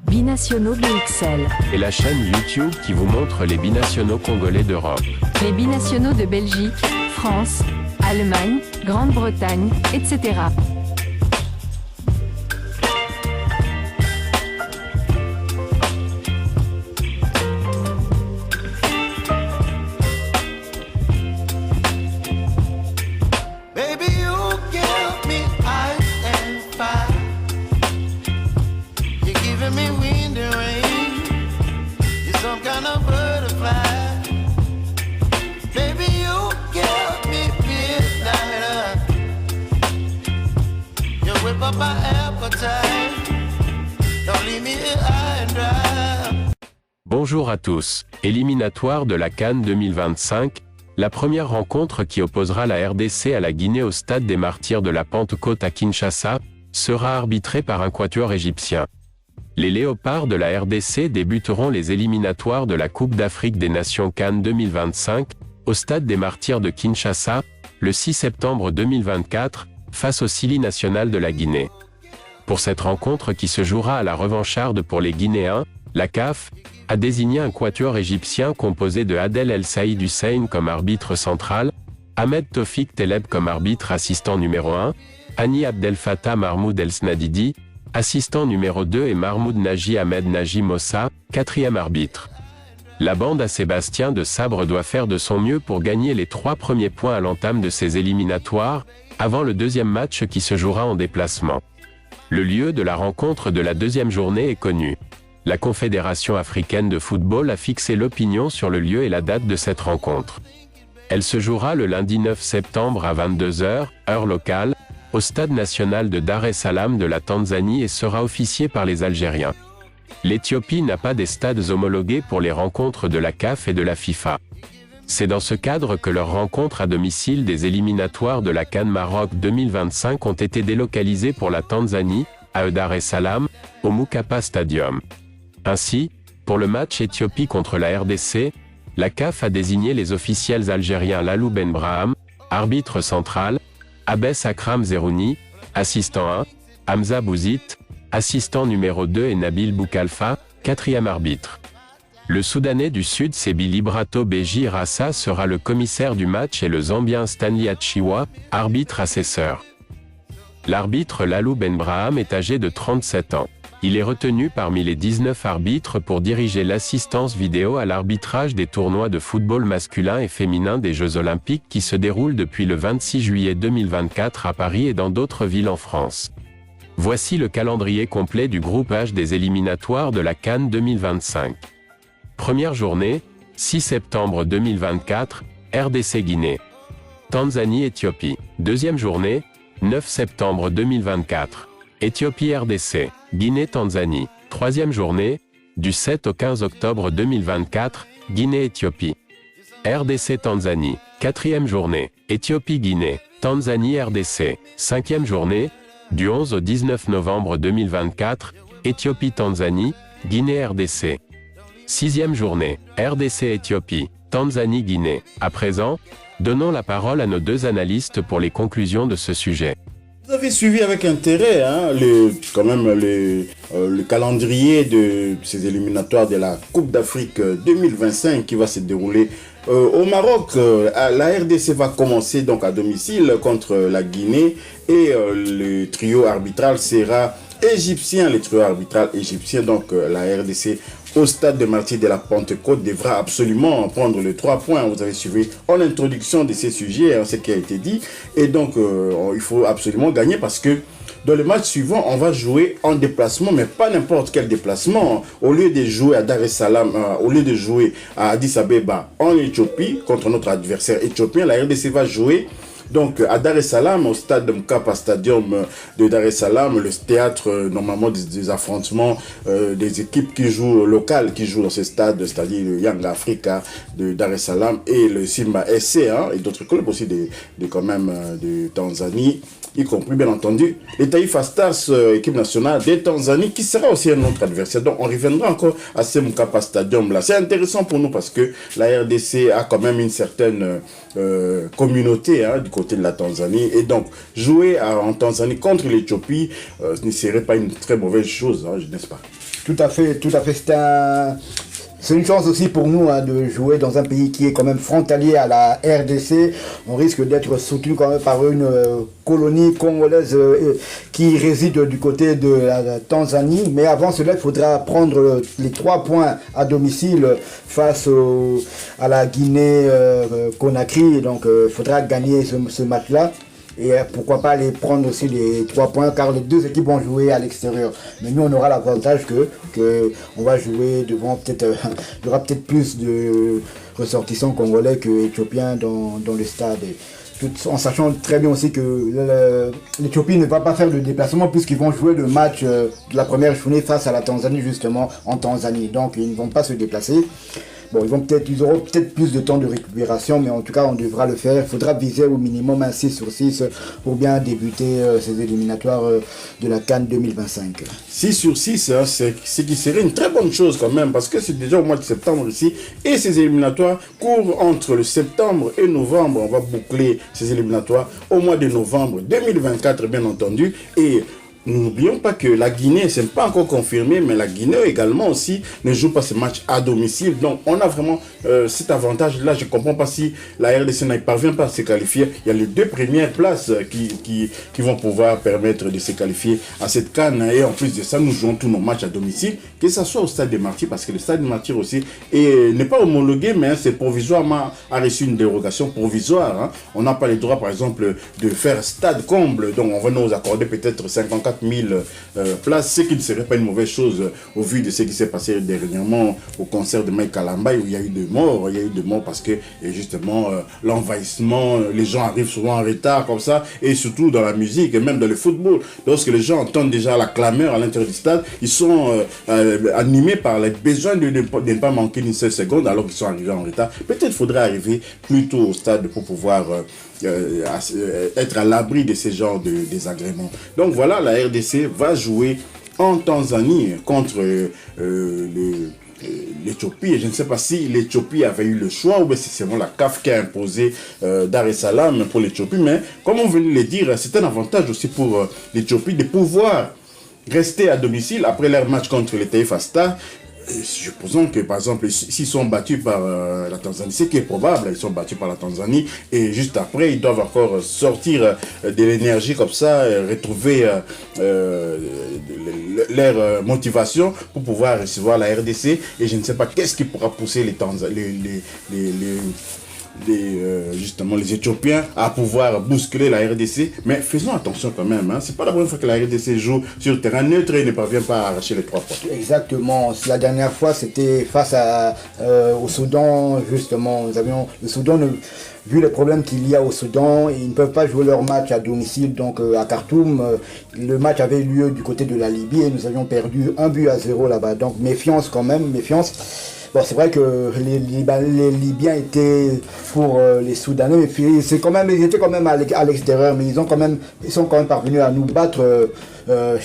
Binationaux BXL. Et la chaîne YouTube qui vous montre les binationaux congolais d'Europe. Les binationaux de Belgique, France, Allemagne, Grande-Bretagne, etc. Bonjour à tous. Éliminatoire de la CAN 2025, la première rencontre qui opposera la RDC à la Guinée au stade des Martyrs de la Pentecôte à Kinshasa, sera arbitrée par un quatuor égyptien. Les Léopards de la RDC débuteront les éliminatoires de la Coupe d'Afrique des Nations CAN 2025, au stade des Martyrs de Kinshasa, le 6 septembre 2024, face au Sili national de la Guinée. Pour cette rencontre qui se jouera à la revancharde pour les Guinéens, la CAF a désigné un quatuor égyptien composé de Adel El Saïd Hussein comme arbitre central, Ahmed Tofik Teleb comme arbitre assistant numéro 1, Hani Abdel Fattah Mahmoud El Snadidi, assistant numéro 2 et Mahmoud Naji Ahmed Naji Mossa, quatrième arbitre. La bande à Sébastien de Sabre doit faire de son mieux pour gagner les 3 premiers points à l'entame de ces éliminatoires, avant le deuxième match qui se jouera en déplacement. Le lieu de la rencontre de la deuxième journée est connu. La Confédération africaine de football a fixé l'opinion sur le lieu et la date de cette rencontre. Elle se jouera le lundi 9 septembre à 22 h, heure locale, au stade national de Dar es Salaam de la Tanzanie et sera officiée par les Algériens. L'Éthiopie n'a pas des stades homologués pour les rencontres de la CAF et de la FIFA. C'est dans ce cadre que leurs rencontres à domicile des éliminatoires de la CAN Maroc 2025 ont été délocalisées pour la Tanzanie, à Dar es Salaam, au Mkapa Stadium. Ainsi, pour le match Éthiopie contre la RDC, la CAF a désigné les officiels algériens Lalou Ben Braham, arbitre central, Abès Akram Zerouni, assistant 1, Hamza Bouzit, assistant numéro 2 et Nabil Boukalfa, quatrième arbitre. Le Soudanais du Sud Sébi Librato Beji Rassa sera le commissaire du match et le Zambien Stanley Achiwa, arbitre assesseur. L'arbitre Lalou Ben Braham est âgé de 37 ans. Il est retenu parmi les 19 arbitres pour diriger l'assistance vidéo à l'arbitrage des tournois de football masculin et féminin des Jeux Olympiques qui se déroulent depuis le 26 juillet 2024 à Paris et dans d'autres villes en France. Voici le calendrier complet du groupe H des éliminatoires de la CAN 2025. Première journée, 6 septembre 2024, RDC-Guinée. Tanzanie-Éthiopie. Deuxième journée, 9 septembre 2024. Éthiopie-RDC. Guinée-Tanzanie. Troisième journée, du 7 au 15 octobre 2024, Guinée-Éthiopie. RDC-Tanzanie. Quatrième journée, Éthiopie-Guinée. Tanzanie-RDC. Cinquième journée, du 11 au 19 novembre 2024, Éthiopie-Tanzanie, Guinée-RDC. Sixième journée, RDC-Éthiopie, Tanzanie-Guinée. À présent, donnons la parole à nos deux analystes pour les conclusions de ce sujet. Vous avez suivi avec intérêt le calendrier de ces éliminatoires de la Coupe d'Afrique 2025 qui va se dérouler au Maroc. La RDC va commencer donc à domicile contre la Guinée et le trio arbitral sera égyptien. Le trio arbitral égyptien, donc la RDC au stade de Martyrs de la Pentecôte devra absolument prendre les 3 points. Vous avez suivi en introduction de ces sujets ce qui a été dit. Et donc, il faut absolument gagner parce que dans le match suivant, on va jouer en déplacement, mais pas n'importe quel déplacement. Au lieu de jouer à Dar es Salaam, au lieu de jouer à Addis Abeba en Éthiopie contre notre adversaire éthiopien, la RDC va jouer donc à Dar es Salaam, au stade de Mkapa Stadium de Dar es Salaam, le théâtre normalement des affrontements des équipes qui jouent locales, qui jouent dans ce stade, c'est-à-dire le Young Africa de Dar es Salaam et le Simba SC, et d'autres clubs aussi quand même de Tanzanie, y compris bien entendu les Taifa Stars, équipe nationale de Tanzanie, qui sera aussi un autre adversaire. Donc on reviendra encore à ce Mkapa Stadium là. C'est intéressant pour nous parce que la RDC a quand même une certaine communauté du côté de la Tanzanie, et donc jouer en Tanzanie contre l'Éthiopie ne serait pas une très mauvaise chose, n'est-ce pas? Tout à fait. C'est une chance aussi pour nous de jouer dans un pays qui est quand même frontalier à la RDC. On risque d'être soutenu quand même par une colonie congolaise qui réside du côté de la Tanzanie. Mais avant cela, il faudra prendre les 3 points à domicile face à la Guinée-Conakry. Donc il faudra gagner ce match-là. Et pourquoi pas aller prendre aussi les 3 points, car les 2 équipes vont jouer à l'extérieur. Mais nous, on aura l'avantage que on va jouer devant peut-être, il y aura peut-être plus de ressortissants congolais que éthiopiens dans le stade. En sachant très bien aussi que l'Éthiopie ne va pas faire de déplacement puisqu'ils vont jouer le match de la première journée face à la Tanzanie, justement en Tanzanie. Donc ils ne vont pas se déplacer. Bon, ils auront peut-être plus de temps de récupération, mais en tout cas, on devra le faire. Il faudra viser au minimum un 6/6 pour bien débuter ces éliminatoires de la CAN 2025. 6/6, hein, c'est ce qui serait une très bonne chose quand même, parce que c'est déjà au mois de septembre ici, et ces éliminatoires courent entre le septembre et novembre. On va boucler ces éliminatoires au mois de novembre 2024, bien entendu, et nous n'oublions pas que la Guinée, ce n'est pas encore confirmé, mais la Guinée également aussi ne joue pas ce match à domicile. Donc on a vraiment cet avantage-là. Je ne comprends pas si la RDC ne parvient pas à se qualifier. Il y a les 2 premières places qui vont pouvoir permettre de se qualifier à cette CAN. Et en plus de ça, nous jouons tous nos matchs à domicile, que ce soit au Stade des Martyrs, parce que le Stade des Martyrs aussi n'est pas homologué, mais c'est provisoirement, a reçu une dérogation provisoire. Hein. On n'a pas le droit, par exemple, de faire stade comble. Donc on va nous accorder peut-être 54 000 places, ce qui ne serait pas une mauvaise chose au vu de ce qui s'est passé dernièrement au concert de Mike Kalambay, où il y a eu des morts. Il y a eu des morts parce que justement l'envahissement, les gens arrivent souvent en retard comme ça, et surtout dans la musique et même dans le football. Lorsque les gens entendent déjà la clameur à l'intérieur du stade, ils sont animés par le besoin de ne pas manquer une seule seconde alors qu'ils sont arrivés en retard. Peut-être faudrait arriver plus tôt au stade pour pouvoir être à l'abri de ces genres de désagréments. Donc voilà, la RDC va jouer en Tanzanie contre l'Éthiopie. Et je ne sais pas si l'Éthiopie avait eu le choix ou bien si c'est vraiment la CAF qui a imposé Dar es Salaam pour l'Éthiopie. Mais comme on venait de le dire, c'est un avantage aussi pour l'Éthiopie de pouvoir rester à domicile après leur match contre le Taifa Stars. Supposons que, par exemple, s'ils sont battus par la Tanzanie, ce qui est probable, ils sont battus par la Tanzanie, et juste après, ils doivent encore sortir de l'énergie comme ça, retrouver leur motivation pour pouvoir recevoir la RDC. Et je ne sais pas qu'est-ce qui pourra pousser justement les Éthiopiens à pouvoir bousculer la RDC, mais faisons attention quand même, hein. C'est pas la première fois que la RDC joue sur terrain neutre et ne parvient pas à arracher les 3 points. Exactement, la dernière fois c'était face au Soudan, justement. Le Soudan, vu les problèmes qu'il y a au Soudan, ils ne peuvent pas jouer leur match à domicile, donc à Khartoum. Le match avait lieu du côté de la Libye et nous avions perdu 1-0 là-bas, donc méfiance quand même, méfiance. Bon, c'est vrai que les Libyens étaient pour les Soudanais, mais puis ils étaient quand même à l'extérieur, mais ils sont quand même parvenus à nous battre en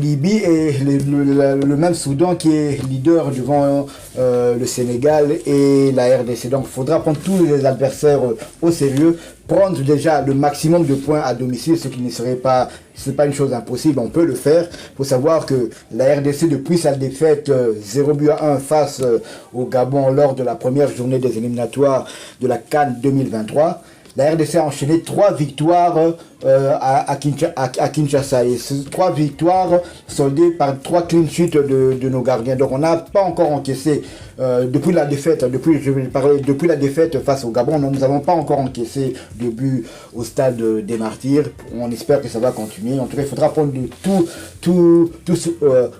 Libye, et le même Soudan qui est leader devant le Sénégal et la RDC. Donc il faudra prendre tous les adversaires au sérieux, prendre déjà le maximum de points à domicile, ce qui ne serait pas, c'est pas une chose impossible, on peut le faire. Il faut savoir que la RDC, depuis sa défaite 0-1 face au Gabon lors de la première journée des éliminatoires de la CAN 2023, la RDC a enchaîné 3 victoires à Kinshasa, et ces 3 victoires soldées par 3 clean sheets de nos gardiens. Donc on n'a pas encore encaissé depuis la défaite face au Gabon, nous n'avons pas encore encaissé de but au stade des Martyrs. On espère que ça va continuer. En tout cas, il faudra prendre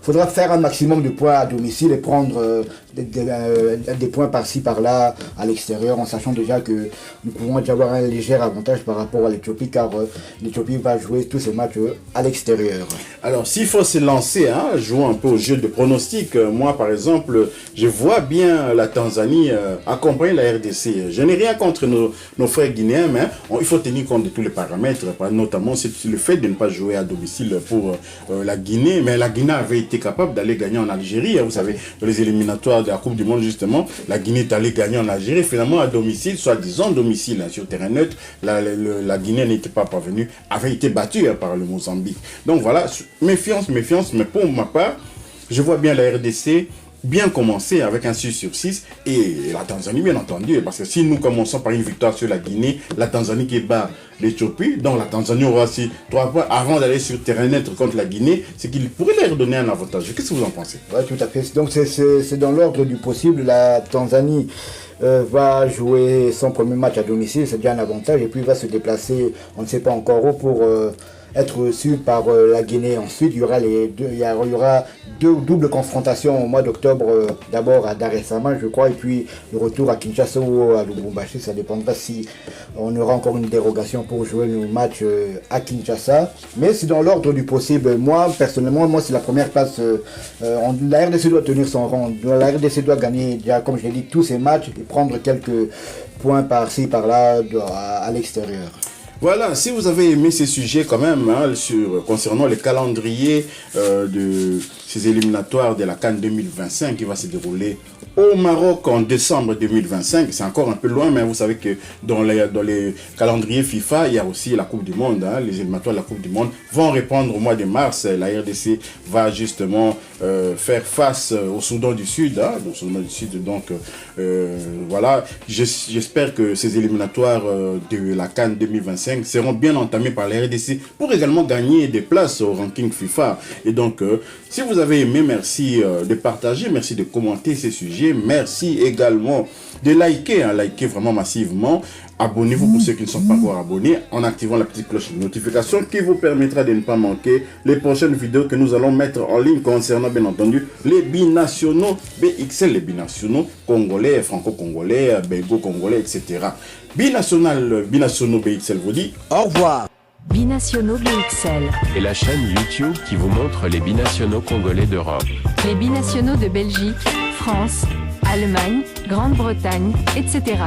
faudra faire un maximum de points à domicile et prendre des points par-ci par-là à l'extérieur, en sachant déjà que nous pouvons déjà avoir un léger avantage par rapport à l'Éthiopie, car l'Éthiopie va jouer tous ses matchs à l'extérieur. Alors s'il faut se lancer, hein, jouer un peu au jeu de pronostic, moi par exemple, je vois bien la Tanzanie accompagner la RDC. Je n'ai rien contre nos frères guinéens, mais il faut tenir compte de tous les paramètres, notamment le fait de ne pas jouer à domicile pour la Guinée. Mais la Guinée avait été capable d'aller gagner en Algérie, hein, vous savez, dans les éliminatoires de la Coupe du Monde justement, la Guinée est allée gagner en Algérie, finalement à domicile, soit disant domicile, hein, sur terrain neutre, la Guinée n'était pas parvenue connu, avait été battu par le Mozambique. Donc voilà, méfiance, mais pour ma part, je vois bien la RDC bien commencer avec un 6 sur 6 et la Tanzanie bien entendu, parce que si nous commençons par une victoire sur la Guinée, la Tanzanie qui bat l'Éthiopie, donc la Tanzanie aura aussi 3 points avant d'aller sur terrain neutre contre la Guinée, ce qui pourrait leur donner un avantage. Qu'est-ce que vous en pensez? Oui, tout à fait. Donc c'est dans l'ordre du possible. La Tanzanie va jouer son premier match à domicile, c'est déjà un avantage, et puis va se déplacer, on ne sait pas encore où, pour être reçu par la Guinée. Ensuite, il y aura deux doubles confrontations au mois d'octobre, d'abord à Dar es Salaam, je crois, et puis le retour à Kinshasa ou à Lubumbashi. Ça dépendra si on aura encore une dérogation pour jouer le match à Kinshasa. Mais c'est dans l'ordre du possible. Moi, personnellement, c'est la première place. La RDC doit tenir son rang. La RDC doit gagner, déjà, comme je l'ai dit, tous ses matchs et prendre quelques points par-ci, par-là, à l'extérieur. Voilà, si vous avez aimé ces sujets quand même, concernant le calendrier de ces éliminatoires de la CAN 2025 qui va se dérouler au Maroc en décembre 2025, c'est encore un peu loin, mais vous savez que dans les calendriers FIFA, il y a aussi la Coupe du Monde, les éliminatoires de la Coupe du Monde vont répondre au mois de mars. La RDC va justement faire face au Soudan du Sud, donc voilà, j'espère que ces éliminatoires de la CAN 2025 seront bien entamés par la RDC pour également gagner des places au ranking FIFA. Et donc, si vous avez aimé, merci de partager, merci de commenter ces sujets, merci également de liker vraiment massivement. Abonnez-vous pour ceux qui ne sont pas encore abonnés en activant la petite cloche de notification qui vous permettra de ne pas manquer les prochaines vidéos que nous allons mettre en ligne concernant bien entendu les binationaux BXL, les binationaux congolais, franco-congolais, belgo-congolais, etc. Binationaux BXL vous dit au revoir. Binationaux BXL. Et la chaîne YouTube qui vous montre les binationaux congolais d'Europe. Les binationaux de Belgique, France, Allemagne, Grande-Bretagne, etc.